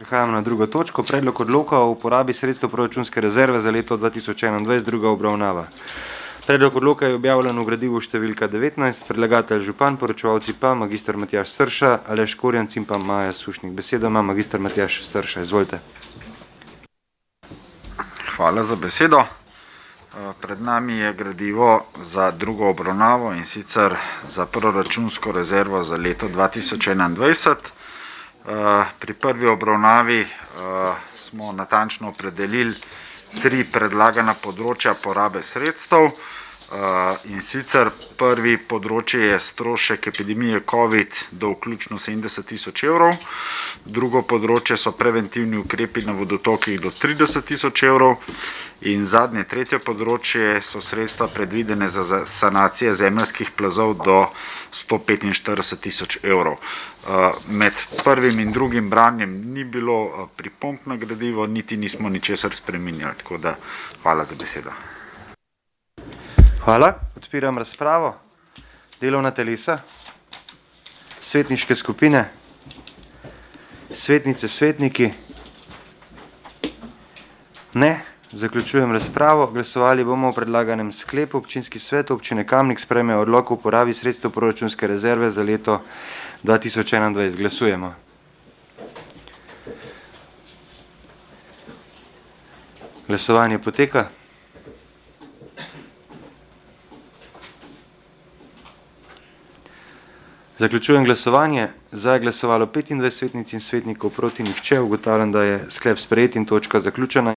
Prehajamo na drugo točko. Predlog odloka o uporabi sredstev proračunske rezerve za leto 2021, druga obravnava. Predlog odloka je objavljen v gradivu številka 19, predlagatelj župan, poročevalci pa magister Matjaž Srša, Aleš Korjanc in pa Maja Sušnik. Besedo ima magister Matjaž Srša, izvolite. Hvala za besedo. Pred nami je gradivo za drugo obravnavo in sicer za proračunsko rezervo za leto 2021. Pri prvi obravnavi smo natančno opredelili 3 predlagana področja porabe sredstev, in sicer prvi področje je strošek epidemije COVID do vključno 70 tisoč evrov, drugo področje so preventivni ukrepi na vodotokih do 30 tisoč evrov in zadnje, tretje področje so sredstva predvidene za sanacije zemeljskih plazov do 145 tisoč evrov. Med prvim in drugim branjem ni bilo pripomb na gradivo, niti nismo ničesar spreminjali, tako da hvala za besedo. Hvala. Odpiram razpravo. Delovna telesa, svetniške skupine, svetnice, svetniki. Ne. Zaključujem razpravo. Glasovali bomo o predlaganem sklepu. Občinski svet občine Kamnik sprejme odlok o uporabi sredstev proračunske rezerve za leto 2021. Glasujemo. Glasovanje poteka. Zaključujem glasovanje. Za je glasovalo 25 svetnic in svetnikov, proti nihče. Ugotavljam, da je sklep sprejet in točka zaključena.